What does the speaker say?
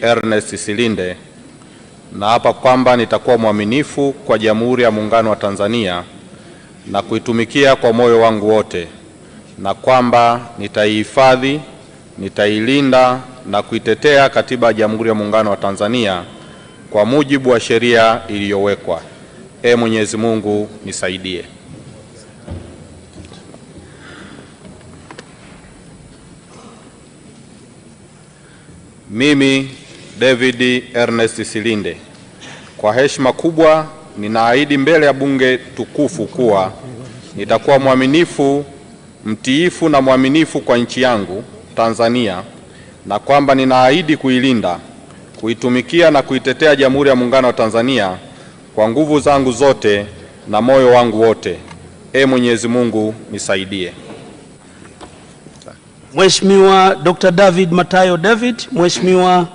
Ernest Silinde naapa kwamba nitakuwa mwaminifu kwa Jamhuri ya Muungano wa Tanzania na kuitumikia kwa moyo wangu wote, na kwamba nitaihifadhi, nitailinda na kuitetea Katiba ya Jamhuri ya Muungano wa Tanzania kwa mujibu wa sheria iliyowekwa. Mwenyezi Mungu nisaidie. Mimi David Ernest Silinde, kwa heshima kubwa ninaahidi mbele ya bunge tukufu kuwa nitakuwa mwaminifu, mtiifu na mwaminifu kwa nchi yangu Tanzania, na kwamba ninaahidi kuilinda, kuitumikia na kuitetea Jamhuri ya Muungano wa Tanzania kwa nguvu zangu zote na moyo wangu wote. Mwenyezi Mungu nisaidie. Mheshimiwa Dr. David Matayo David, Mheshimiwa